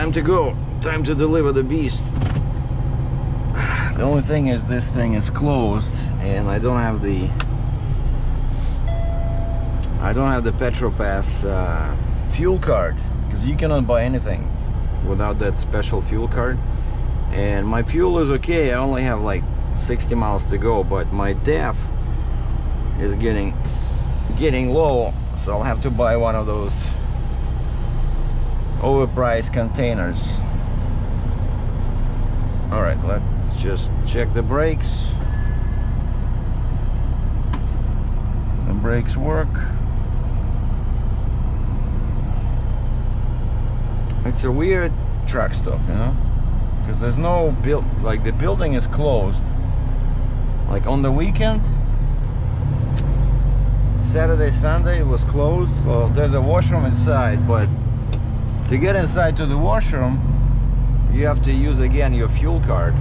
time to go. Time to deliver the beast. The only thing is this thing is closed and I don't have the PetroPass fuel card, because you cannot buy anything without that special fuel card. And my fuel is okay, I only have like 60 miles to go, but my DEF is getting low, so I'll have to buy one of those overpriced containers. All right, let's just check the brakes. The brakes work. It's a weird truck stop, you know, because there's no like the building is closed. Like on the weekend, Saturday, Sunday, it was closed. Well, there's a washroom inside, but to get inside to the washroom, you have to use again your fuel card,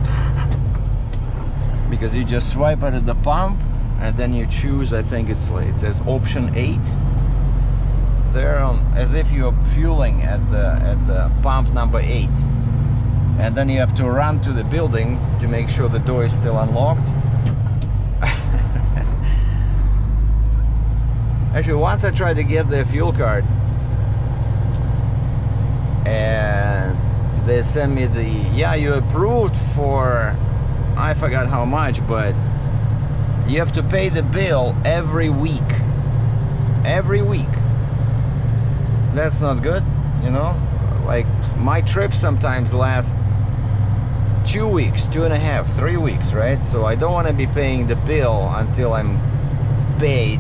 because you just swipe it at the pump and then you choose, I think it's like, it says option 8 there, as if you're fueling at the pump number 8, and then you have to run to the building to make sure the door is still unlocked. Actually, once I tried to get the fuel card and they sent me the, yeah, you approved for, I forgot how much, but you have to pay the bill every week. Every week. That's not good, you know? Like, my trips sometimes last 2 weeks, 2.5, 3 weeks, right? So I don't want to be paying the bill until I'm paid,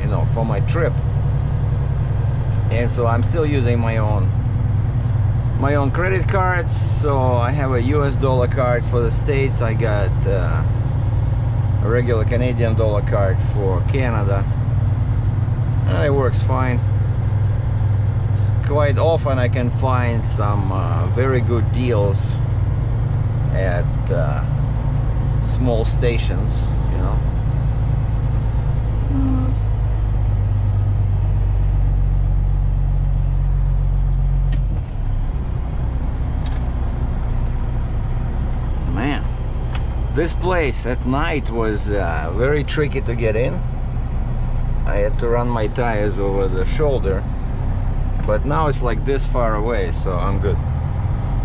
you know, for my trip. And so I'm still using my own credit cards. So I have a US dollar card for the States. I got a regular Canadian dollar card for Canada, and it works fine. Quite often I can find some very good deals at small stations, you know. Man, this place at night was very tricky to get in. I had to run my tires over the shoulder, but now it's like this far away, so I'm good.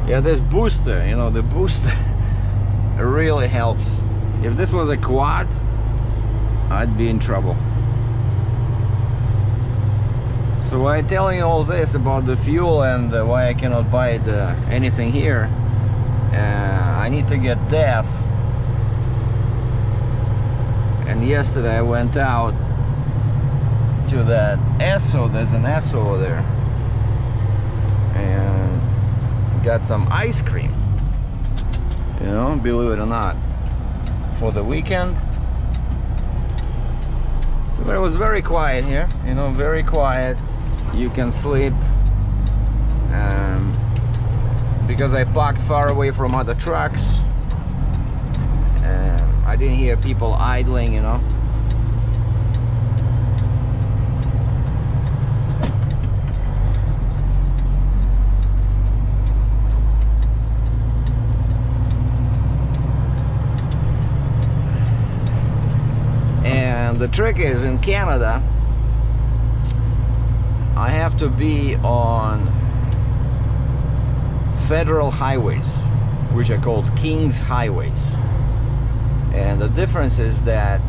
Yeah, this booster, you know, the booster really helps. If this was a quad, I'd be in trouble. So why I'm telling you all this about the fuel and why I cannot buy anything here, I need to get DEF. And yesterday I went out to that Esso, there's an Esso over there, and got some ice cream, you know, believe it or not, for the weekend. So it was very quiet here, you know, very quiet. You can sleep, because I parked far away from other trucks, and I didn't hear people idling, you know. And the trick is, in Canada, I have to be on federal highways, which are called King's highways. And the difference is that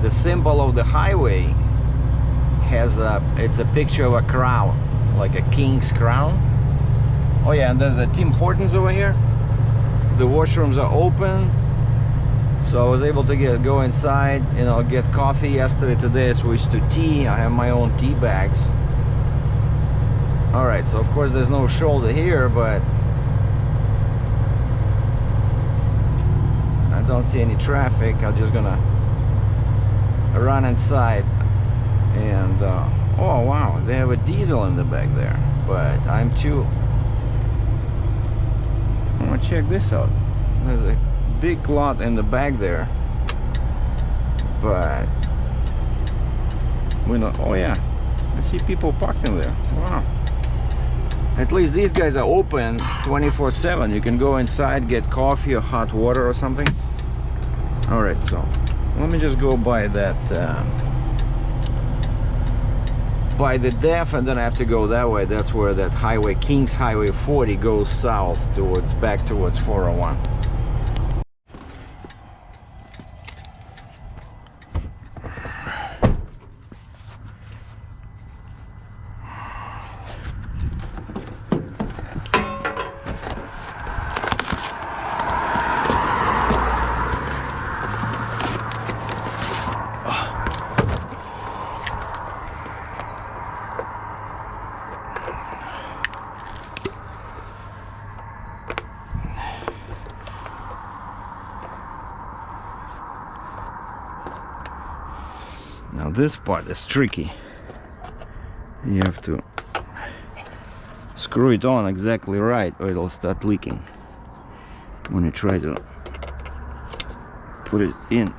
the symbol of the highway has it's a picture of a crown, like a king's crown. Oh yeah, and there's a Tim Hortons over here. The washrooms are open, so I was able to go inside, you know, get coffee. Yesterday, today I switched to tea. I have my own tea bags. All right, so of course there's no shoulder here, but I don't see any traffic. I'm just gonna run inside, and oh wow, they have a diesel in the back there, but I'm gonna check this out. There's a big lot in the back there, but we don't. Oh yeah, I see people parked in there. Wow. At least these guys are open 24/7. You can go inside, get coffee or hot water or something. All right, so let me just go by that, by the DEF, and then I have to go that way. That's where that highway, Kings Highway 40, goes south towards, back towards 401. Now this part is tricky. You have to screw it on exactly right or it'll start leaking when you try to put it in.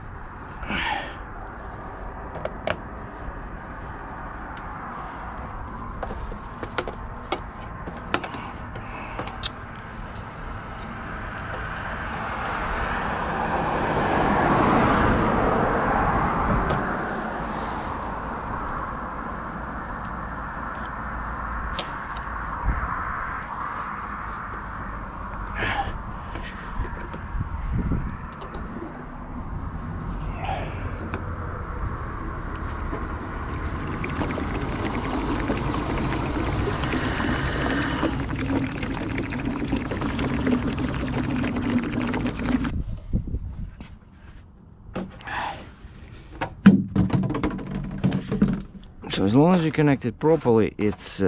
So as long as you connect it properly, it's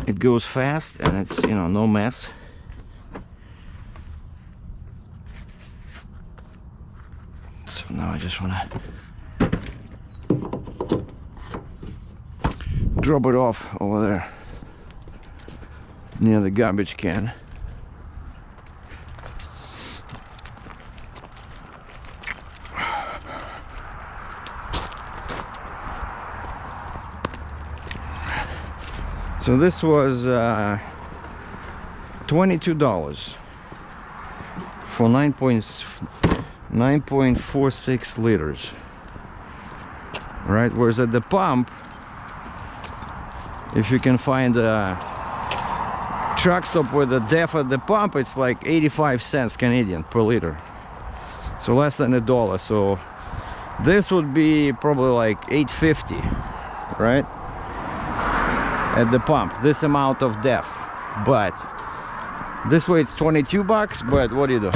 it goes fast and it's, you know, no mess. So now I just want to drop it off over there near the garbage can. So this was $22 for 9.46 liters, right? Whereas at the pump, if you can find a truck stop with a DEF at the pump, it's like 85 cents Canadian per liter, so less than $1. So this would be probably like $8.50, right? At the pump, this amount of DEF. But this way it's 22 bucks, but what do you do?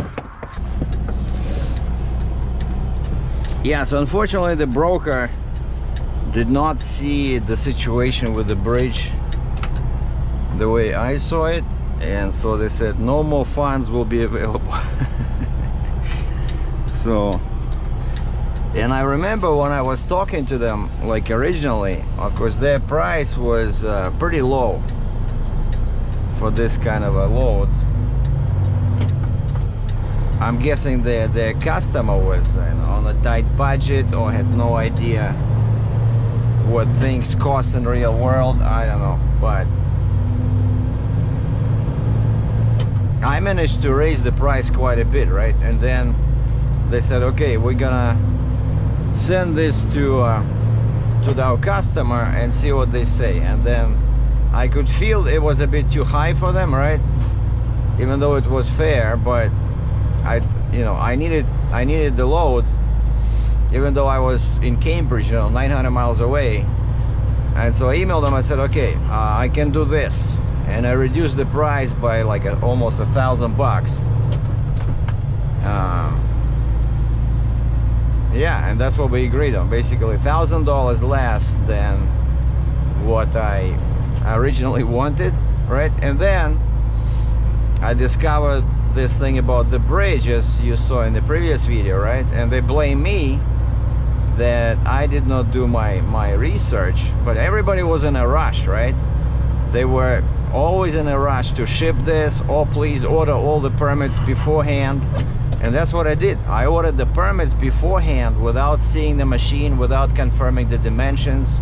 Yeah, so unfortunately the broker did not see the situation with the bridge the way I saw it, and so they said no more funds will be available. So, and I remember when I was talking to them, like originally, of course their price was pretty low for this kind of a load. I'm guessing their customer was, you know, on a tight budget or had no idea what things cost in the real world. I don't know, but I managed to raise the price quite a bit, right? And then they said, okay, we're gonna send this to our customer and see what they say. And then I could feel it was a bit too high for them, right? Even though it was fair, but I needed the load, even though I was in Cambridge, 900 miles away. And so I emailed them. I said, okay, I can do this, and I reduced the price by like almost $1,000. Yeah, and that's what we agreed on, basically $1,000 less than what I originally wanted, right? And then I discovered this thing about the bridge, as you saw in the previous video, right? And they blame me that I did not do my research, but everybody was in a rush, right? They were always in a rush to ship this, or please order all the permits beforehand. And that's what I did. I ordered the permits beforehand without seeing the machine, without confirming the dimensions.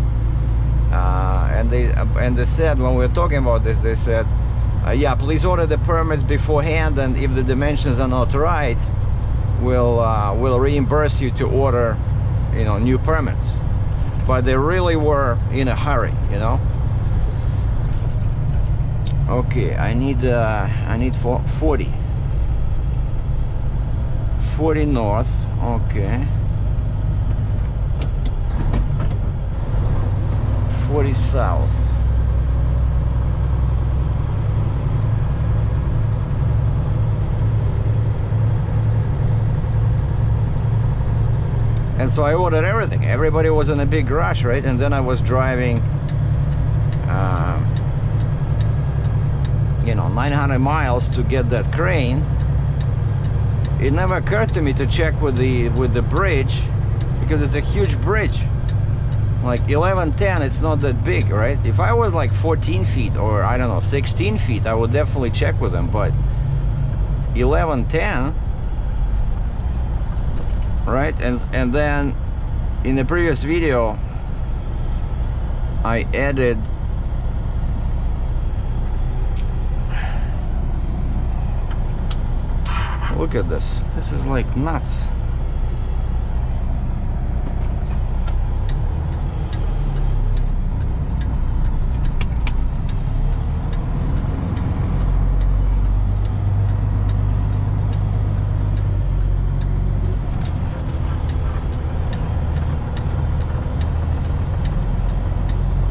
And and they said, when we were talking about this, they said, yeah, please order the permits beforehand, and if the dimensions are not right, we'll reimburse you to order, you know, new permits. But they really were in a hurry, you know. Okay, I need 40 north. Okay, 40 south. And so I ordered everything. Everybody was in a big rush, right? And then I was driving, you know, 900 miles to get that crane. It never occurred to me to check with the bridge, because it's a huge bridge. Like 1110, it's not that big, right? If I was like 14 feet or I don't know, 16 feet, I would definitely check with them. But 1110, right? And then in the previous video, I added look at this. This is like nuts.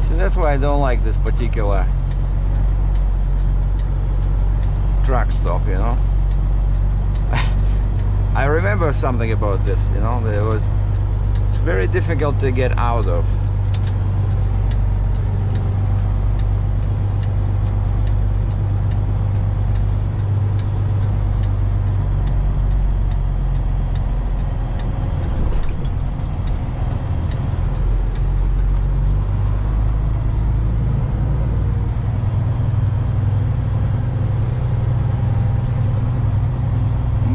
See, that's why I don't like this particular truck stuff, you know. I remember something about this, you know, it's very difficult to get out of.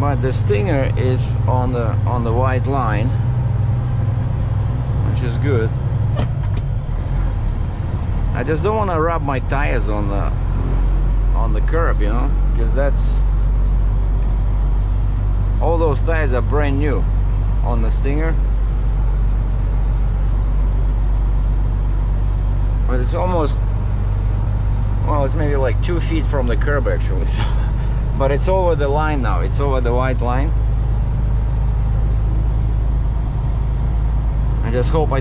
But the Stinger is on the white line, which is good. I just don't want to rub my tires on the curb, you know, because that's all those tires are brand new on the Stinger. But it's almost, well, it's maybe like 2 feet from the curb actually. But it's over the line now. It's over the white line. I just hope I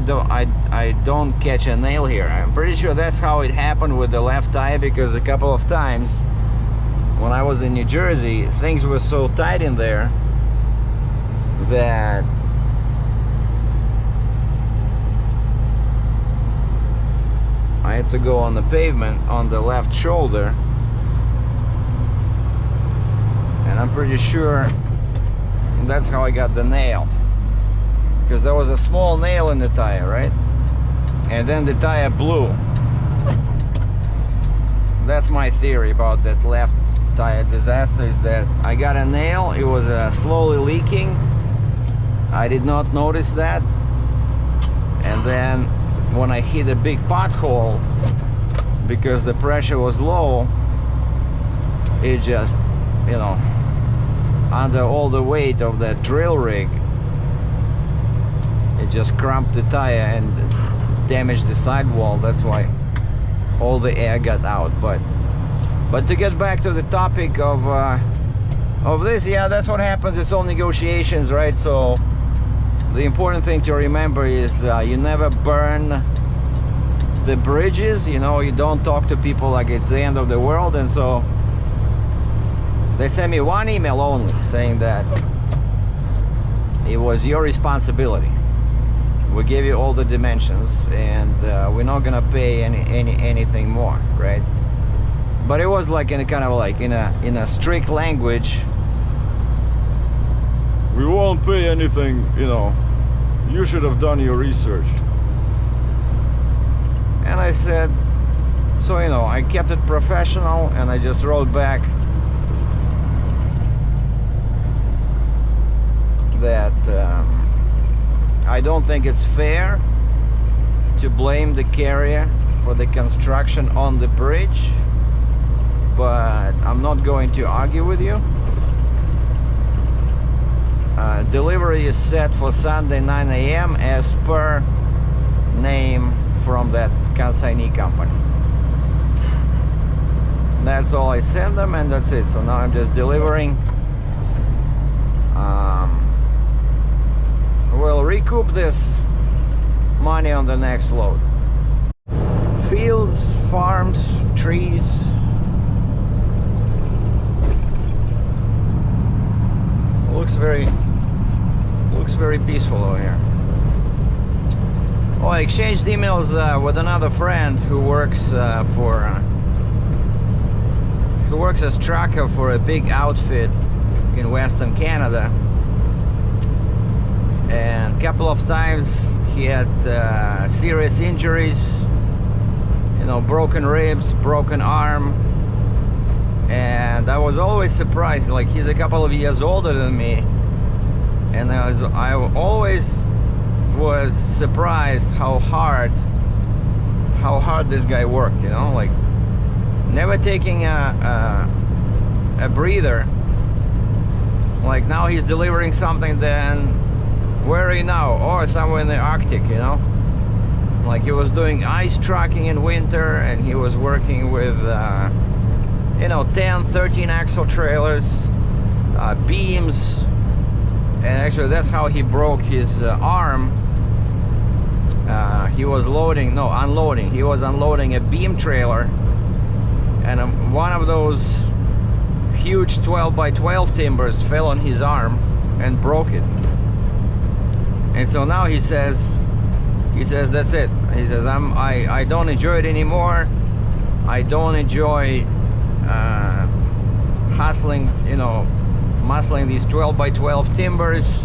don't catch a nail here. I'm pretty sure that's how it happened with the left tire, because a couple of times when I was in New Jersey, things were so tight in there that I had to go on the pavement on the left shoulder. And I'm pretty sure that's how I got the nail, because there was a small nail in the tire, right? And then the tire blew. That's my theory about that left tire disaster, is that I got a nail, it was slowly leaking. I did not notice that. And then when I hit a big pothole, because the pressure was low, it just, you know, under all the weight of that drill rig, it just cramped the tire and damaged the sidewall. That's why all the air got out. But to get back to the topic of this, yeah, that's what happens. It's all negotiations, right? So the important thing to remember is you never burn the bridges, you know. You don't talk to people like it's the end of the world. And so they sent me one email only saying that it was your responsibility. We gave you all the dimensions, and we're not gonna pay anything more, right? But it was like in a kind of like in a strict language. We won't pay anything, you know. You should have done your research. And I said, so, you know, I kept it professional, and I just wrote back that I don't think it's fair to blame the carrier for the construction on the bridge, but I'm not going to argue with you. Delivery is set for Sunday 9 a.m. as per name from that consignee company. That's all I send them, and that's it. So now I'm just delivering. We'll recoup this money on the next load. Fields, farms, trees. Looks very peaceful over here. Oh, I exchanged emails with another friend who works as tracker for a big outfit in Western Canada, and a couple of times he had serious injuries, you know, broken ribs, broken arm, and I was always surprised. Like, he's a couple of years older than me, and I always was surprised how hard this guy worked, you know, like never taking a breather. Like, now he's delivering something, then where are you now? Oh, somewhere in the Arctic, you know. Like, he was doing ice trucking in winter, and he was working with you know, 10, 13 axle trailers, beams, and actually that's how he broke his arm. He was unloading. He was unloading a beam trailer, and one of those huge 12 by 12 timbers fell on his arm and broke it. And so now he says that's it. He says, I don't enjoy it anymore. I don't enjoy hustling, you know, muscling these 12 by 12 timbers,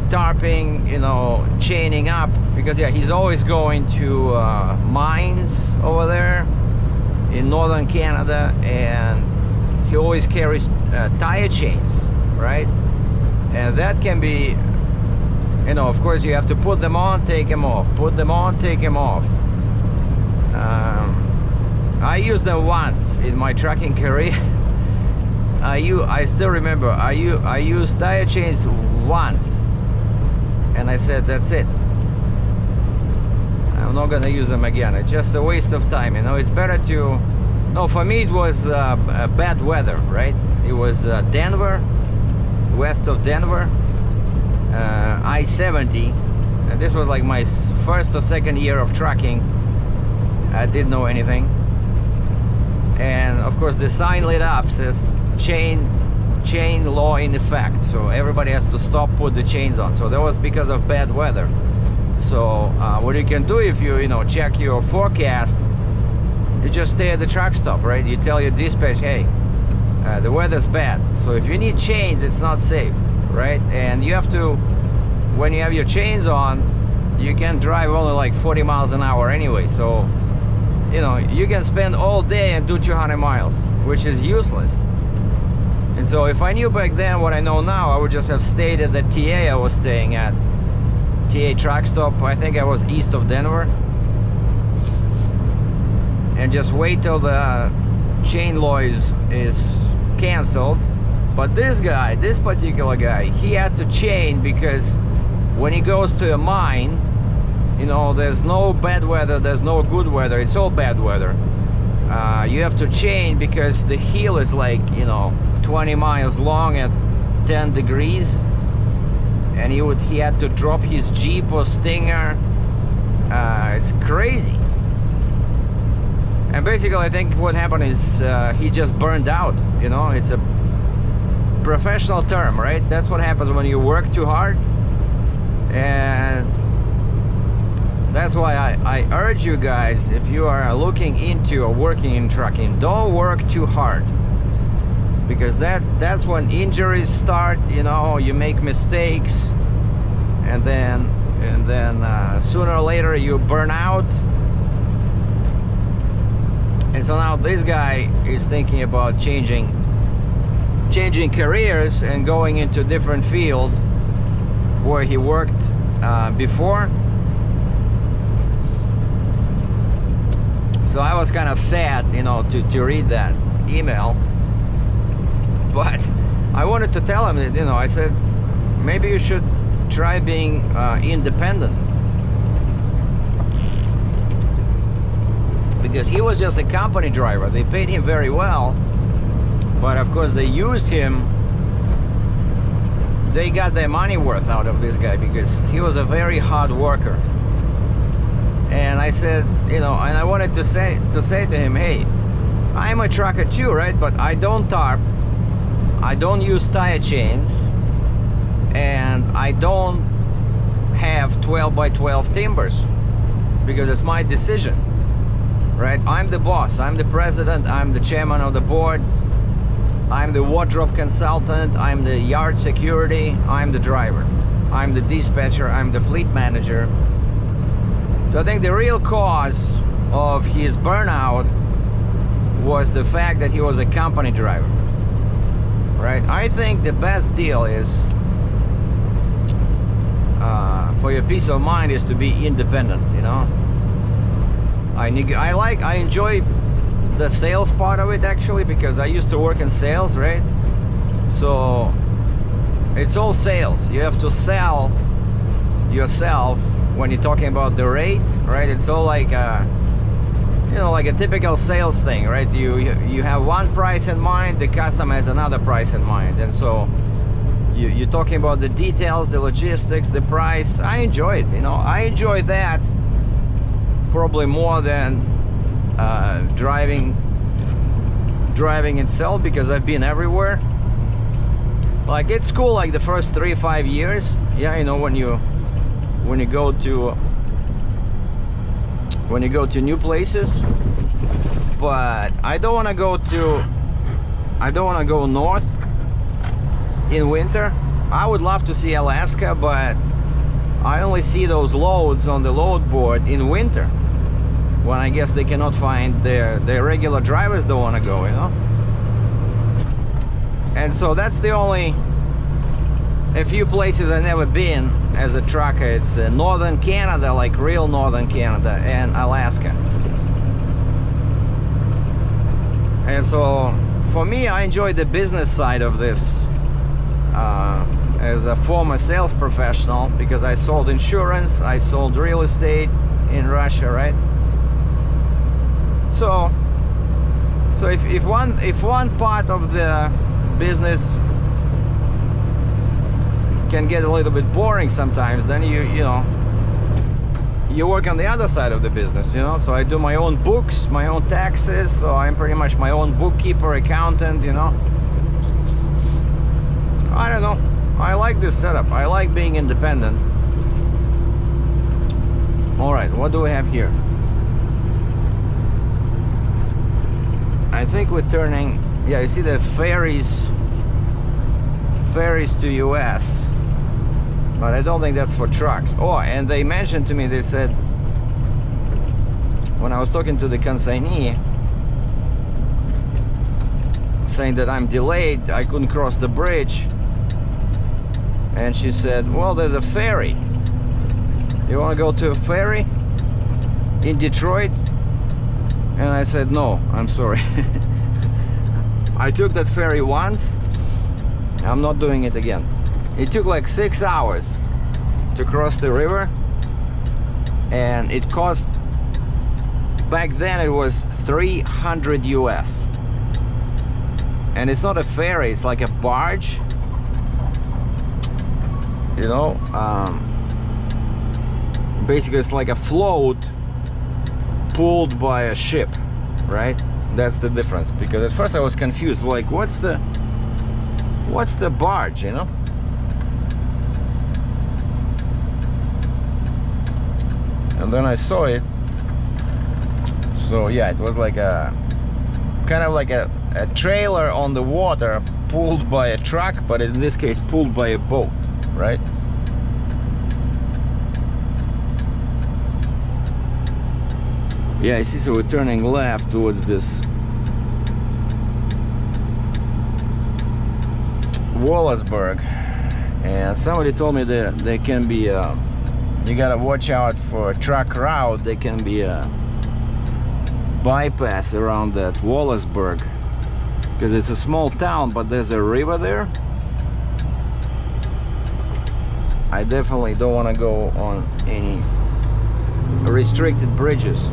tarping, you know, chaining up, because yeah, he's always going to mines over there in northern Canada, and he always carries tire chains, right? And that can be, you know, of course you have to put them on, take them off, put them on, take them off. I used them once in my trucking career. I still remember, I used tire chains once, and I said, that's it. I'm not gonna use them again. It's just a waste of time, you know. It's better to, no, for me it was bad weather, right? It was Denver, west of Denver, I-70, and this was like my first or second year of trucking. I didn't know anything, and of course the sign lit up, says chain law in effect, so everybody has to stop, put the chains on. So that was because of bad weather. So what you can do, if you know, check your forecast, you just stay at the truck stop, right? You tell your dispatch, hey, the weather's bad, so if you need chains, it's not safe, right? And you have to, when you have your chains on, you can drive only like 40 miles an hour anyway, so you know, you can spend all day and do 200 miles, which is useless. And so if I knew back then what I know now, I would just have stayed at the TA I was staying at, TA truck stop. I think I was east of Denver, and just wait till the chain law is canceled. But this guy, this particular guy, he had to chain, because when he goes to a mine, you know, there's no bad weather, there's no good weather, it's all bad weather. You have to chain because the hill is like, you know, 20 miles long at 10 degrees, and he had to drop his Jeep or Stinger. It's crazy. And basically I think what happened is he just burned out, you know. It's a professional term, right? That's what happens when you work too hard. And that's why I urge you guys, if you are looking into or working in trucking, don't work too hard, because that's when injuries start. You know, you make mistakes, and then sooner or later you burn out. And so now this guy is thinking about changing careers and going into a different field where he worked before. So I was kind of sad, you know, to read that email. But I wanted to tell him that, you know, I said, maybe you should try being independent. Because he was just a company driver. They paid him very well, but of course they used him. They got their money worth out of this guy because he was a very hard worker. And I said, you know, and I wanted to say to him, hey, I'm a trucker too, right? But I don't tarp, I don't use tire chains, and I don't have 12 by 12 timbers because it's my decision, right? I'm the boss, I'm the president, I'm the chairman of the board, I'm the wardrobe consultant, I'm the yard security, I'm the driver, I'm the dispatcher, I'm the fleet manager. So I think the real cause of his burnout was the fact that he was a company driver, right? I think the best deal is for your peace of mind is to be independent, you know. I enjoy the sales part of it actually, because I used to work in sales, right? So it's all sales. You have to sell yourself when you're talking about the rate, right? It's all like you know, like a typical sales thing, right? You have one price in mind, the customer has another price in mind, and so you're talking about the details, the logistics, the price. I enjoy it, you know. I enjoy that probably more than driving itself, because I've been everywhere. Like, it's cool, like the first 3-5 years, yeah, you know, when you go to new places. But I don't want to go north in winter. I would love to see Alaska, but I only see those loads on the load board in winter, when I guess they cannot find their regular drivers don't want to go, you know. And so that's the only a few places I've never been as a trucker. It's northern Canada, like real northern Canada, and Alaska. And so for me, I enjoy the business side of this as a former sales professional, because I sold insurance, I sold real estate in Russia, right? So if one part of the business can get a little bit boring sometimes, then you work on the other side of the business, you know. So I do my own books, my own taxes, so I'm pretty much my own bookkeeper, accountant, you know. I don't know, I like this setup. I like being independent. All right, what do we have here? I think we're turning, yeah, you see there's ferries to US, but I don't think that's for trucks. Oh, and they mentioned to me, they said, when I was talking to the consignee, saying that I'm delayed, I couldn't cross the bridge, and she said, well, there's a ferry. You want to go to a ferry in Detroit? And I said, no, I'm sorry. I took that ferry once, I'm not doing it again. It took like 6 hours to cross the river, and it cost, back then it was 300 US. And it's not a ferry, it's like a barge, you know. Basically it's like a float pulled by a ship, right? That's the difference. Because at first I was confused, like what's the barge, you know? And then I saw it. So yeah, it was like a kind of like a trailer on the water pulled by a truck, but in this case pulled by a boat, right? Yeah, I see. So we're turning left towards this Wallaceburg, and somebody told me that there can be you gotta watch out for a truck route. There can be bypass around that Wallaceburg, because it's a small town, but there's a river there. I definitely don't want to go on any restricted bridges.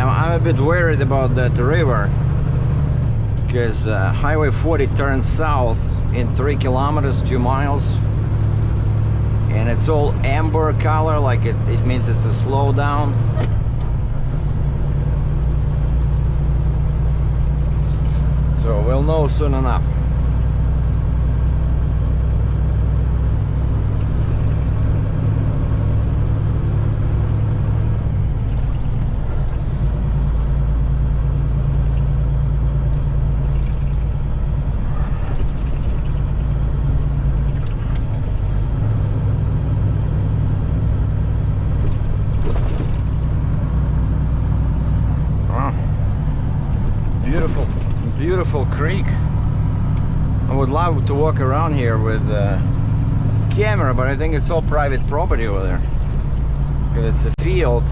I'm a bit worried about that river, because Highway 40 turns south in 3 kilometers, 2 miles, and it's all amber color, like it means it's a slowdown. So we'll know soon enough. Beautiful creek. I would love to walk around here with a camera, but I think it's all private property over there, because it's a field.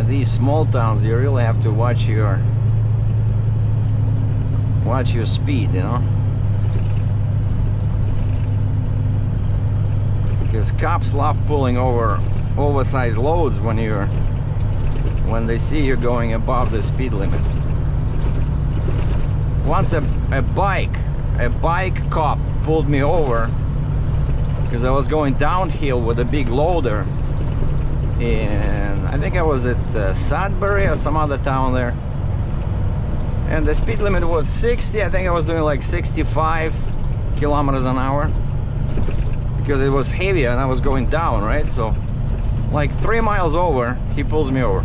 These small towns, you really have to watch your speed, you know, because cops love pulling over oversized loads when they see you going above the speed limit. Once a bike cop pulled me over because I was going downhill with a big loader, and I think I was at Sudbury or some other town there, and the speed limit was 60. I think I was doing like 65 kilometers an hour, because it was heavier and I was going down, right? So like 3 miles over, he pulls me over.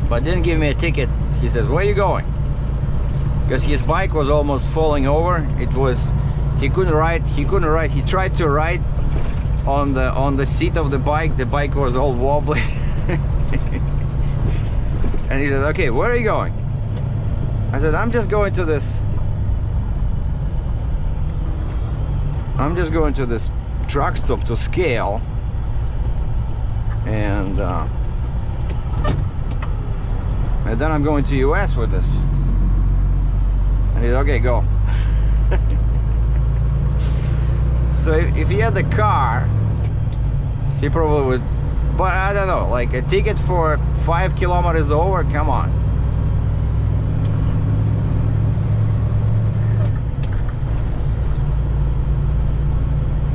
But didn't give me a ticket. He says, "Where are you going?" Because his bike was almost falling over. He couldn't ride. He tried to ride on the seat of the bike. The bike was all wobbly. And he said, "Okay, where are you going?" I said, I'm just going to this truck stop to scale, and then I'm going to US with this." And he said, "Okay, go." So if he had the car, he probably would, but I don't know, like a ticket for 5 kilometers over, come on.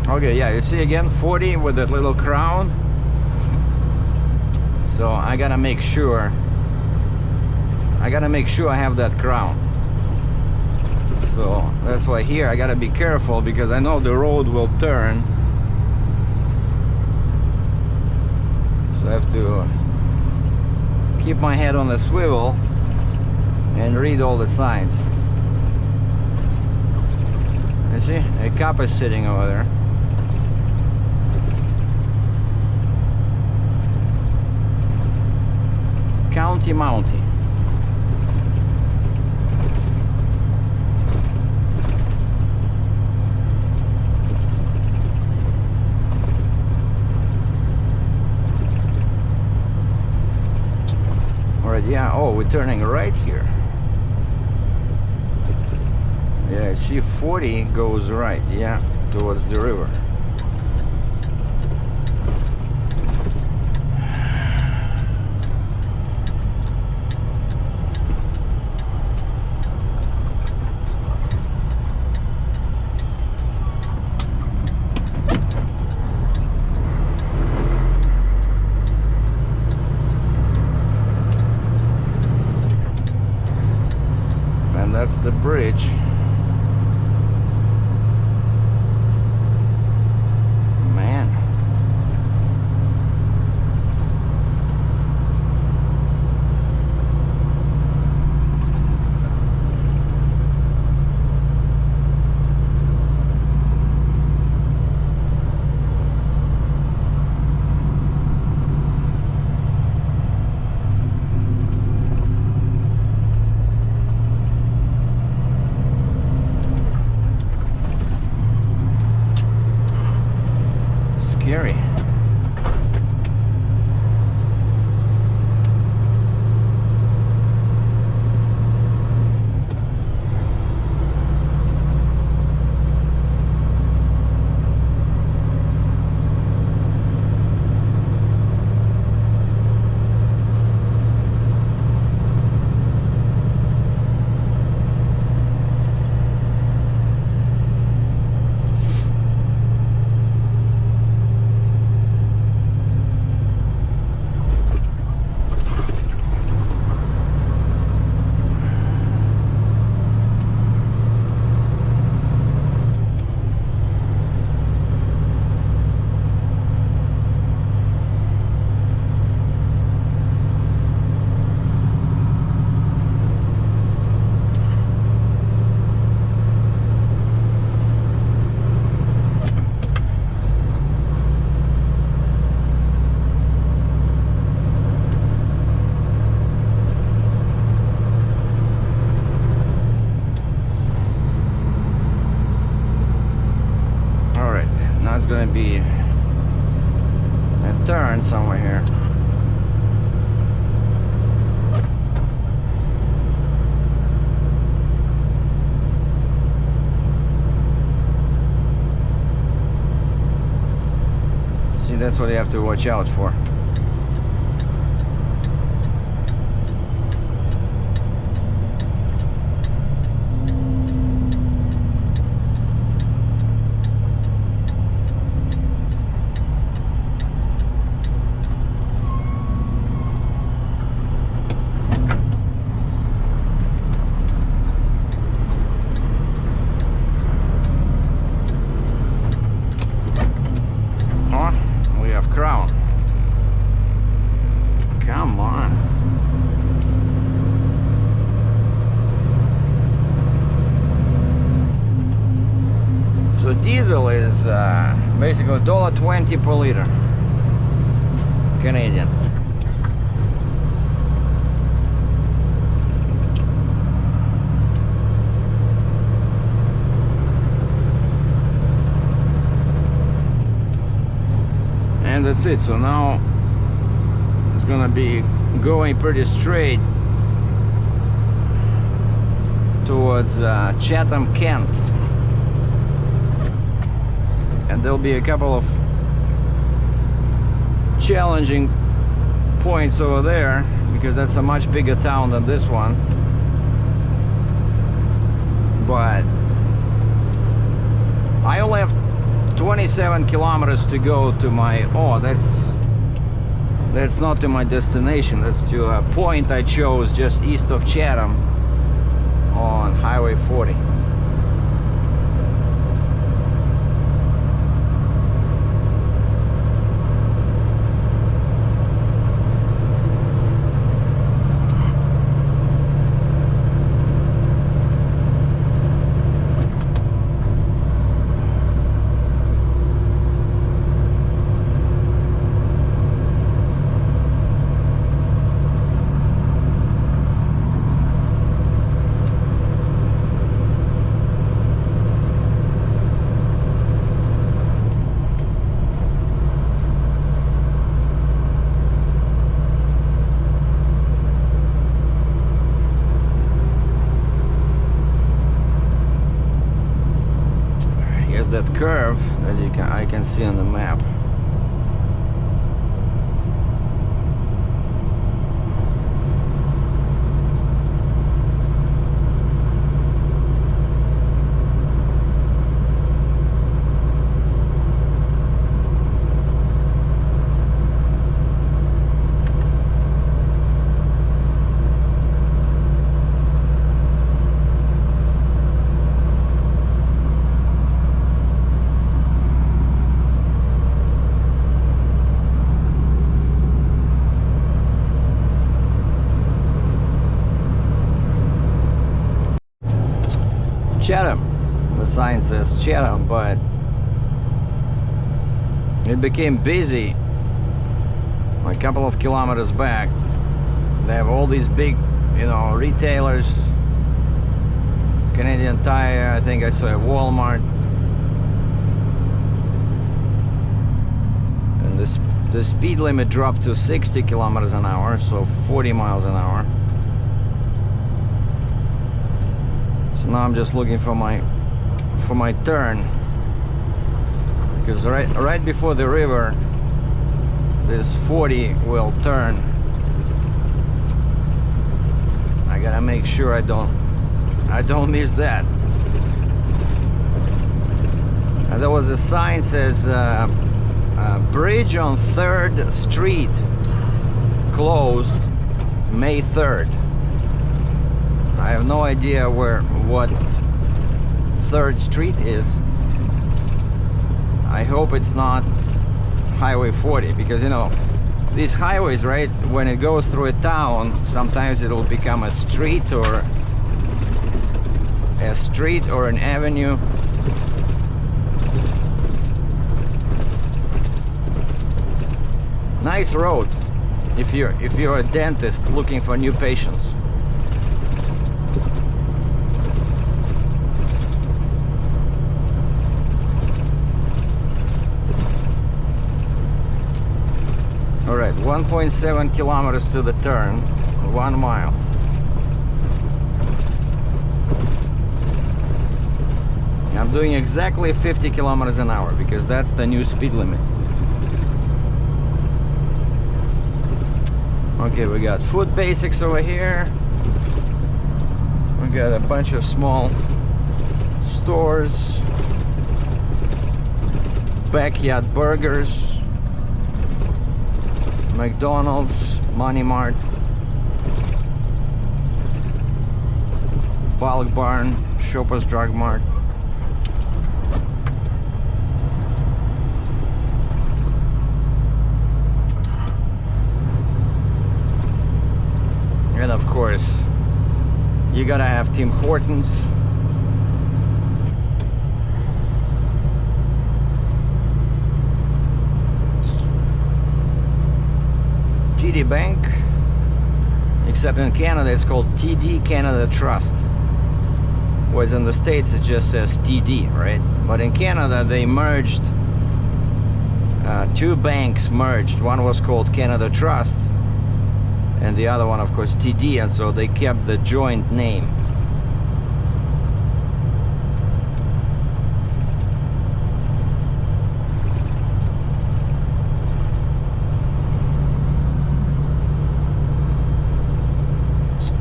Okay, yeah, you see again, 40 with that little crown. So I gotta make sure I have that crown. So that's why here I gotta be careful, because I know the road will turn. So I have to keep my head on the swivel and read all the signs. You See, a cop is sitting over there. County Mountie. Alright, yeah, oh, we're turning right here. Yeah, see, 40 goes right, yeah, towards the river. And that's the bridge. Scary. It's gonna be a turn somewhere here. See, that's what you have to watch out for. Crown. Come on. So diesel is basically $1.20 per liter Canadian. And that's it. So now it's gonna be going pretty straight towards Chatham, Kent, and there'll be a couple of challenging points over there because that's a much bigger town than this one. But I only have 27 kilometers to go to my, oh, that's not to my destination, that's to a point I chose just east of Chatham on Highway 40. there's that curve that I can see on the map. Chatham, the sign says Chatham, but it became busy a couple of kilometers back. They have all these big, you know, retailers, Canadian Tire, I think I saw a Walmart, and the speed limit dropped to 60 kilometers an hour, so 40 miles an hour. Now I'm just looking for my turn, because right before the river this 40 will turn. I gotta make sure I don't miss that. And there was a sign says bridge on 3rd Street closed May 3rd. I have no idea what 3rd Street is. I hope it's not Highway 40, because you know these highways, right, when it goes through a town, sometimes it'll become a street or an avenue. Nice road if you're a dentist looking for new patients. All right, 1.7 kilometers to the turn, 1 mile. I'm doing exactly 50 kilometers an hour because that's the new speed limit. Okay, we got food basics over here. We got a bunch of small stores, backyard burgers, McDonald's, Money Mart, Bulk Barn, Shoppers Drug Mart. And of course, you gotta have Tim Hortons. TD Bank, except in Canada it's called TD Canada Trust, whereas in the States it just says TD, right? But in Canada they merged, two banks merged. One was called Canada Trust and the other one, of course, TD, and so they kept the joint name.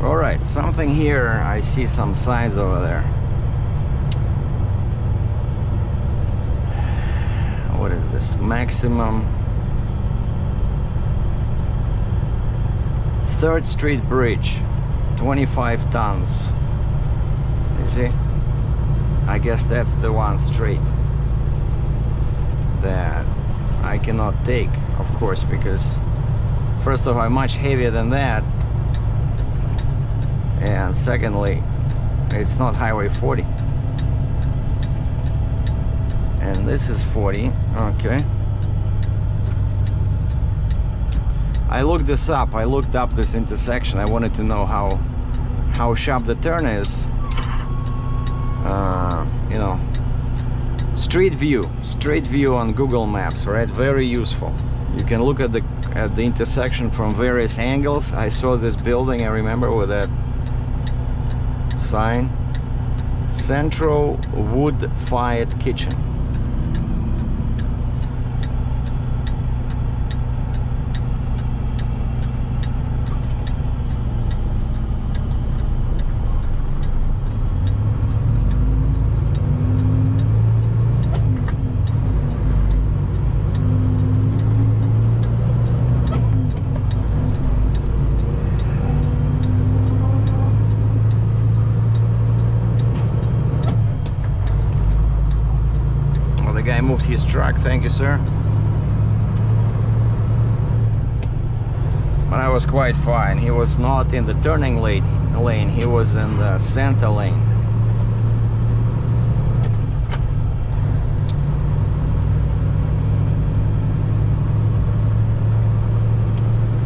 All right, something here, I see some signs over there. What is this? Maximum 3rd Street Bridge, 25 tons. You see? I guess that's the one street that I cannot take, of course, because first of all, I'm much heavier than that. And secondly, it's not Highway 40. And this is 40, okay. I looked this up, I looked up this intersection. I wanted to know how sharp the turn is. You know, street view on Google Maps, right? Very useful. You can look at the intersection from various angles. I saw this building, I remember, with that sign, Central Wood-Fired Kitchen. guy moved his truck. Thank you, sir. But I was quite fine. He was not in the turning lane. He was in the center lane.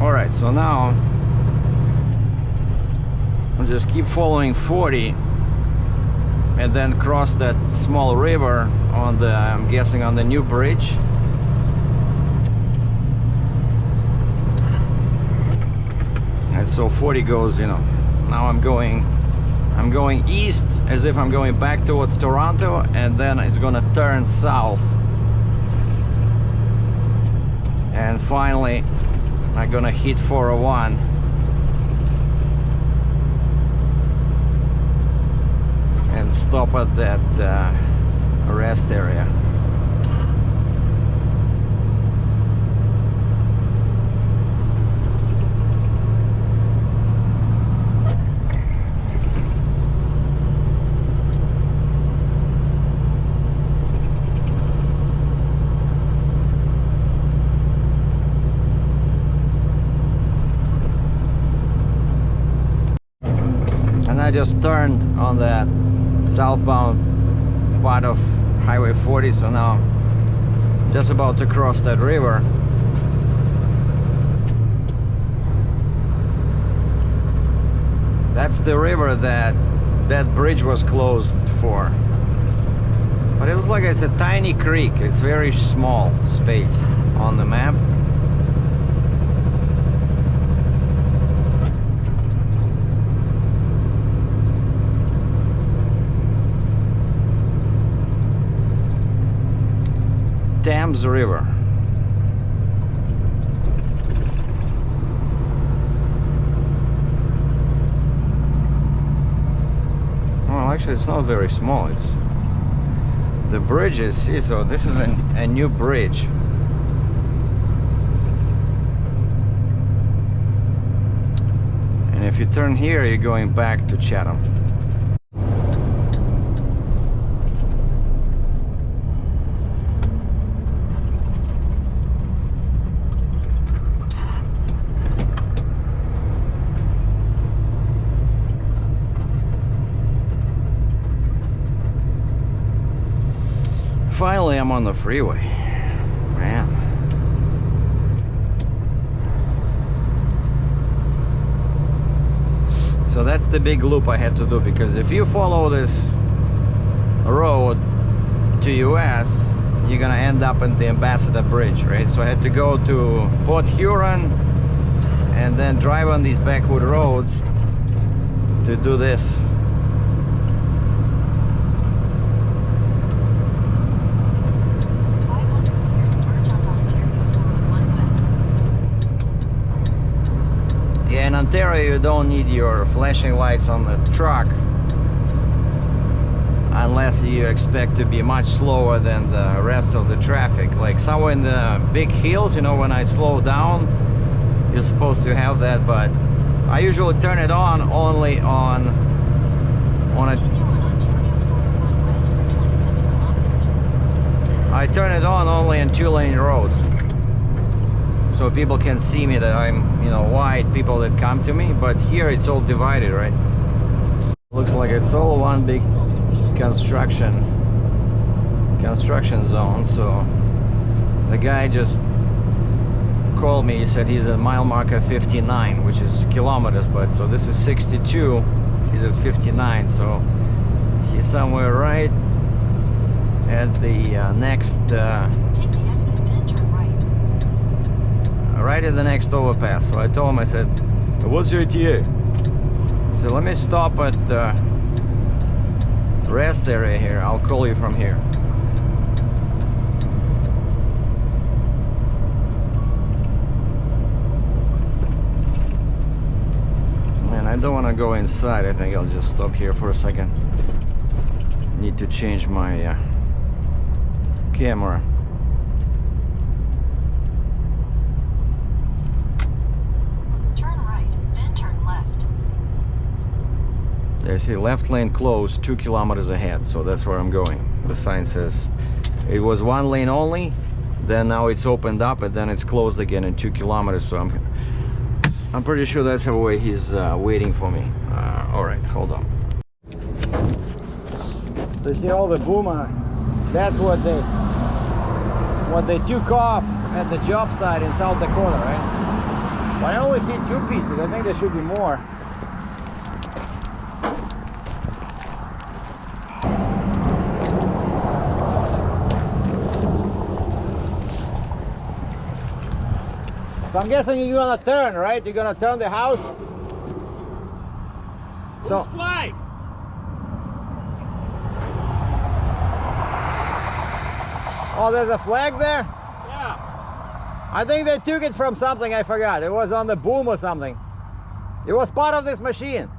All right, so now I'll just keep following 40 and then cross that small river on the, I'm guessing, on the new bridge. And so 40 goes, you know, now I'm going east as if I'm going back towards Toronto, and then it's gonna turn south. And finally I'm gonna hit 401 and stop at that rest area. I just turned on that southbound part of Highway 40, so now I'm just about to cross that river. That's the river that bridge was closed for. But it was, like I said, tiny creek. It's very small space on the map. Thames River. Well, actually it's not very small. It's the bridges. See, so this is a new bridge. And if you turn here, you're going back to Chatham. Finally, I'm on the freeway. Man. So that's the big loop I had to do, because if you follow this road to US, you're gonna end up in the Ambassador Bridge, right? So I had to go to Port Huron and then drive on these backwood roads to do this. In Ontario, you don't need your flashing lights on the truck unless you expect to be much slower than the rest of the traffic. Like somewhere in the big hills, you know, when I slow down, you're supposed to have that, but I usually turn it on only on a... I turn it on only on two-lane roads, so people can see me, that I'm, you know, wide, people that come to me. But here it's all divided, right? Looks like it's all one big construction zone. So the guy just called me. He said he's at mile marker 59, which is kilometers, but so this is 62, he's at 59, so he's somewhere right at the next take the exit, then turn right at the next overpass. So I told him, I said, what's your ETA? So let me stop at the rest area here. I'll call you from here. Man, I don't want to go inside. I think I'll just stop here for a second. Need to change my camera. I see left lane closed 2 kilometers ahead, so that's where I'm going. The sign says It was one lane only, then now it's opened up, and then it's closed again in 2 kilometers. So I'm pretty sure that's the way he's waiting for me. All right, hold on. So you see all the boomer, that's what they took off at the job site in South Dakota, right? But I only see 2 pieces. I think there should be more. So I'm guessing you're gonna turn, right? You're gonna turn the house. So Flag. oh, there's a flag there? Yeah. I think they took it from something, I forgot. It was on the boom or something. It was part of this machine.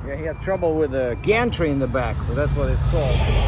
Yeah, he had trouble with the gantry in the back, so that's what it's called.